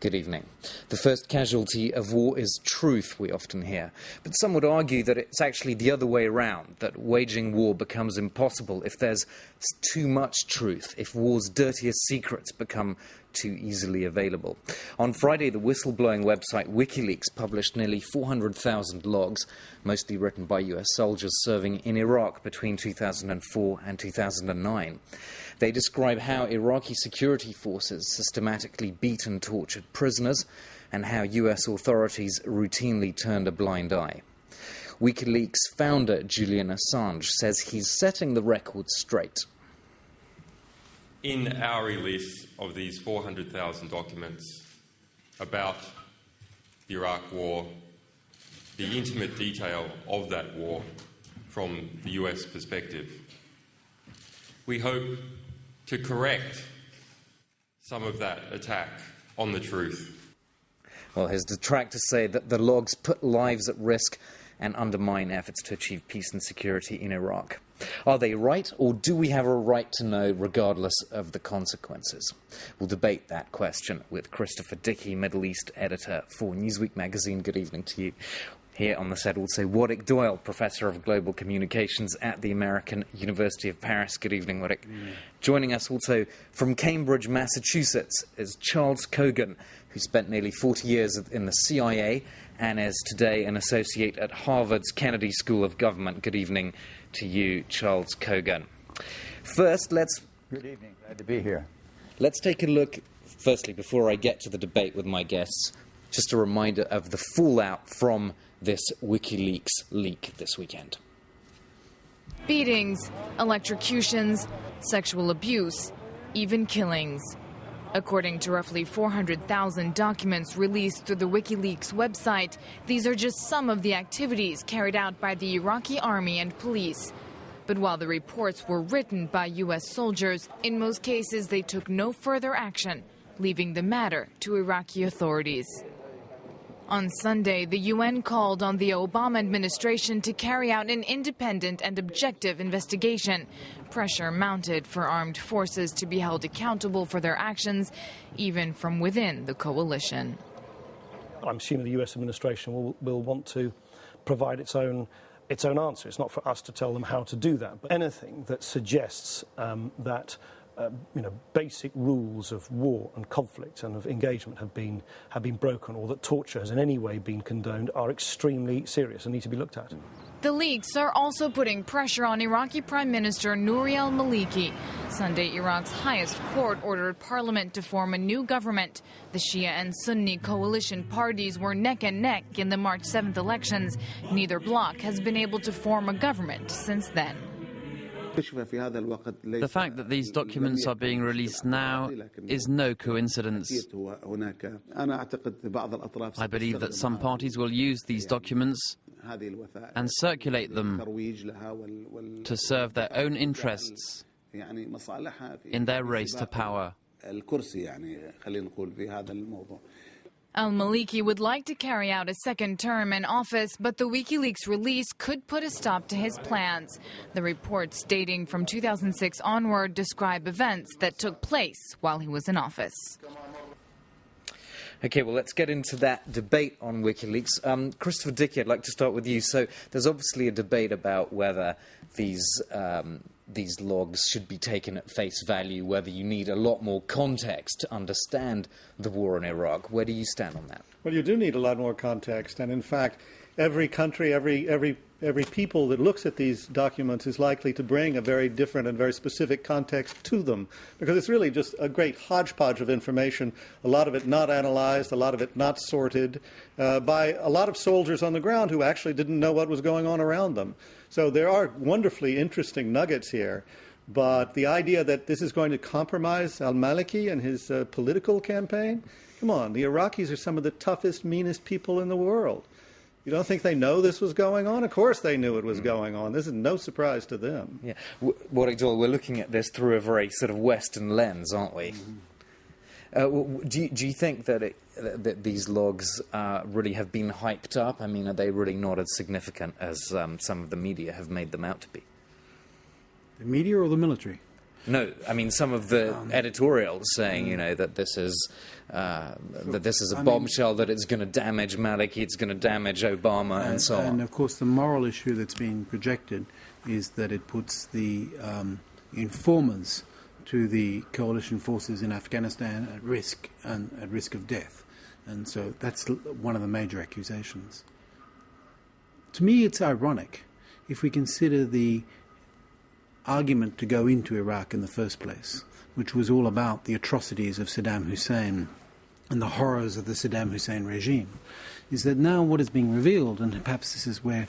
Good evening. The first casualty of war is truth, we often hear. But some would argue that it's actually the other way around, that waging war becomes impossible if there's too much truth, if war's dirtiest secrets become too easily available. On Friday, the whistleblowing website Wikileaks published nearly 400,000 logs, mostly written by US soldiers serving in Iraq between 2004 and 2009. They describe how Iraqi security forces systematically beat and tortured prisoners and how US authorities routinely turned a blind eye. WikiLeaks founder Julian Assange says he's setting the record straight. In our release of these 400,000 documents about the Iraq war, the intimate detail of that war from the US perspective, we hope to correct some of that attack on the truth. Well, his detractors say that the logs put lives at risk and undermine efforts to achieve peace and security in Iraq. Are they right, or do we have a right to know regardless of the consequences? We'll debate that question with Christopher Dickey, Middle East editor for Newsweek magazine. Good evening to you. Here on the set also Waddick Doyle, Professor of Global Communications at the American University of Paris. Good evening, Waddick. Joining us also from Cambridge, Massachusetts is Charles Cogan, who spent nearly 40 years in the CIA and is today an associate at Harvard's Kennedy School of Government. Good evening to you, Charles Cogan. First, Good evening. Glad to be here. Let's take a look, firstly, before I get to the debate with my guests, just a reminder of the fallout from this WikiLeaks leak this weekend. Beatings, electrocutions, sexual abuse, even killings. According to roughly 400,000 documents released through the WikiLeaks website, these are just some of the activities carried out by the Iraqi army and police. But while the reports were written by U.S. soldiers, in most cases they took no further action, leaving the matter to Iraqi authorities. On Sunday, the UN called on the Obama administration to carry out an independent and objective investigation. Pressure mounted for armed forces to be held accountable for their actions, even from within the coalition. I'm assuming the US administration will want to provide its own answer. It's not for us to tell them how to do that. But anything that suggests that basic rules of war and conflict and of engagement have been broken, or that torture has in any way been condoned, are extremely serious and need to be looked at. The leaks are also putting pressure on Iraqi Prime Minister Nouri alMaliki. Sunday, Iraq's highest court ordered parliament to form a new government. The Shia and Sunni coalition parties were neck and neck in the March 7th elections. Neither bloc has been able to form a government since then. The fact that these documents are being released now is no coincidence. I believe that some parties will use these documents and circulate them to serve their own interests in their race to power. alMaliki would like to carry out a second term in office, but the WikiLeaks release could put a stop to his plans. The reports dating from 2006 onward describe events that took place while he was in office. Okay, well, let's get into that debate on WikiLeaks. Christopher Dickey, I'd like to start with you. So there's obviously a debate about whether these logs should be taken at face value, whether you need a lot more context to understand the war in Iraq. Where do you stand on that? Well, you do need a lot more context, and in fact, every country, every people that looks at these documents is likely to bring a very different and very specific context to them, because it's really just a great hodgepodge of information, a lot of it not analyzed, a lot of it not sorted, by a lot of soldiers on the ground who actually didn't know what was going on around them. So there are wonderfully interesting nuggets here, but the idea that this is going to compromise alMaliki and his political campaign, come on, the Iraqis are some of the toughest, meanest people in the world. You don't think they know this was going on? Of course they knew it was going on. This is no surprise to them. Yeah. Waddick Doyle, we're looking at this through a very sort of Western lens, aren't we? Do you think that these logs really have been hyped up? I mean, are they really not as significant as some of the media have made them out to be? The media or the military? No, I mean some of the editorials saying, you know, that this is a bombshell, that it's going to damage Maliki, it's going to damage Obama, and so on. And of course, the moral issue that's being projected is that it puts the informers to the coalition forces in Afghanistan at risk, and at risk of death. And so that's one of the major accusations. To me, it's ironic if we consider the argument to go into Iraq in the first place, which was all about the atrocities of Saddam Hussein and the horrors of the Saddam Hussein regime, is that now what is being revealed, and perhaps this is where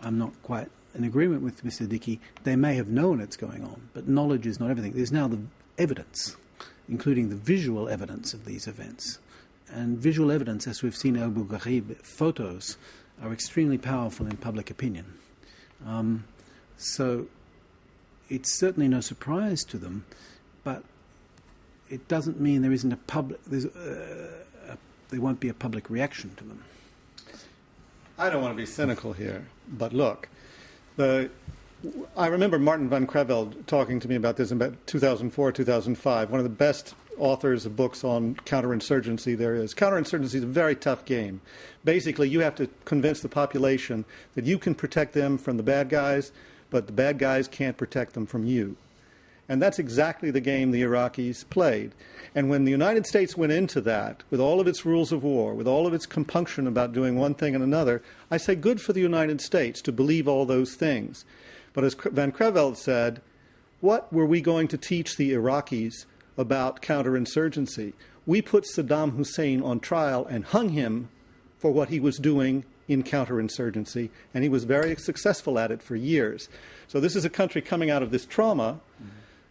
I'm not quite in agreement with Mr. Dickey, they may have known it's going on, but knowledge is not everything. There's now the evidence, including the visual evidence of these events. And visual evidence, as we've seen in Abu Ghraib, photos, are extremely powerful in public opinion. So it's certainly no surprise to them, but it doesn't mean there isn't a public, there won't be a public reaction to them. I don't want to be cynical here, but look, I remember Martin van Creveld talking to me about this in about 2004, 2005, one of the best authors of books on counterinsurgency there is. Counterinsurgency is a very tough game. Basically, you have to convince the population that you can protect them from the bad guys, but the bad guys can't protect them from you. And that's exactly the game the Iraqis played. And when the United States went into that, with all of its rules of war, with all of its compunction about doing one thing and another, I say good for the United States to believe all those things. But as Van Creveld said, what were we going to teach the Iraqis about counterinsurgency? We put Saddam Hussein on trial and hung him for what he was doing in counterinsurgency, and he was very successful at it for years. So this is a country coming out of this trauma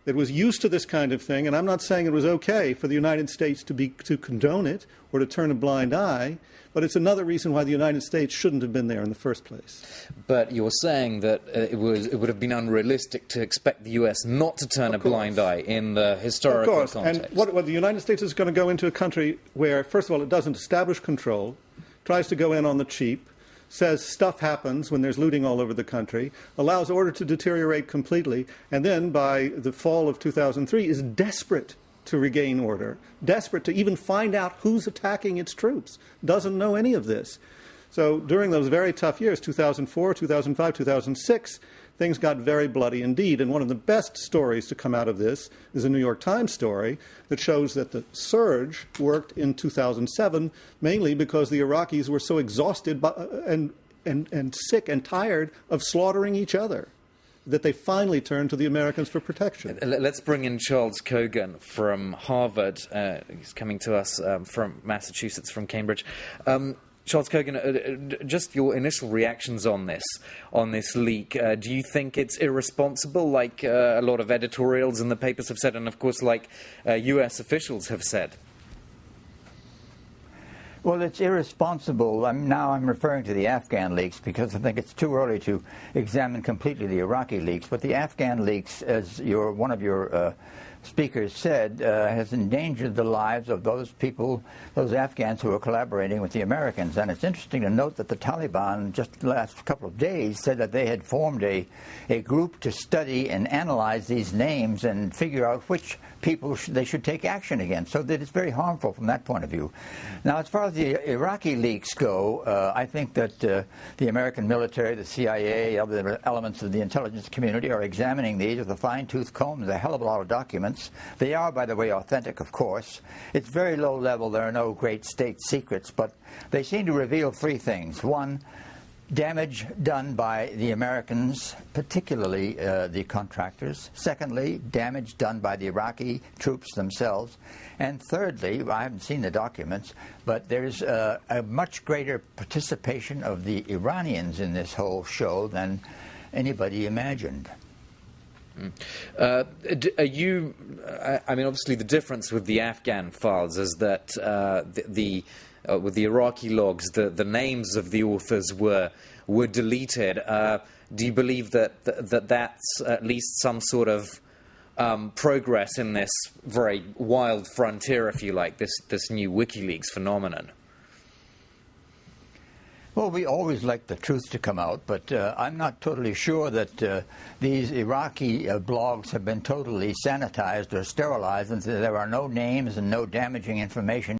that was used to this kind of thing, and I'm not saying it was okay for the United States to condone it or to turn a blind eye, but it's another reason why the United States shouldn't have been there in the first place. But you're saying that it would have been unrealistic to expect the U.S. not to turn a blind eye in the historical context. Of course, and what the United States is going to go into a country where, first of all, it doesn't establish control, tries to go in on the cheap, says stuff happens when there's looting all over the country, allows order to deteriorate completely, and then by the fall of 2003 is desperate to regain order, desperate to even find out who's attacking its troops, doesn't know any of this. So during those very tough years, 2004, 2005, 2006, things got very bloody indeed. And one of the best stories to come out of this is a New York Times story that shows that the surge worked in 2007, mainly because the Iraqis were so exhausted and sick and tired of slaughtering each other that they finally turned to the Americans for protection. Let's bring in Charles Cogan from Harvard. He's coming to us from Massachusetts, from Cambridge. Charles Cogan, just your initial reactions on this leak. Do you think it's irresponsible, like a lot of editorials in the papers have said, and of course like US officials have said? Well, it's irresponsible. Now I'm referring to the Afghan leaks because I think it's too early to examine completely the Iraqi leaks. But the Afghan leaks, as one of your speakers said, has endangered the lives of those people, those Afghans who are collaborating with the Americans. And it's interesting to note that the Taliban, just the last couple of days, said that they had formed a group to study and analyze these names and figure out which people they should take action against, so that it's very harmful from that point of view. Now, as far as the Iraqi leaks go, I think that the American military, the CIA, other elements of the intelligence community are examining these with a fine-tooth comb. There's a hell of a lot of documents. They are, by the way, authentic, of course. It's very low level. There are no great state secrets, but they seem to reveal three things. One, damage done by the Americans, particularly the contractors. Secondly, damage done by the Iraqi troops themselves. And thirdly, I haven't seen the documents, but there's a much greater participation of the Iranians in this whole show than anybody imagined. Are you, I mean, obviously the difference with the Afghan files is that with the Iraqi logs, the names of the authors were deleted. Do you believe that's at least some sort of progress in this very wild frontier, if you like, this new WikiLeaks phenomenon? Well, we always like the truth to come out, but I'm not totally sure that these Iraqi blogs have been totally sanitized or sterilized, and there are no names and no damaging information.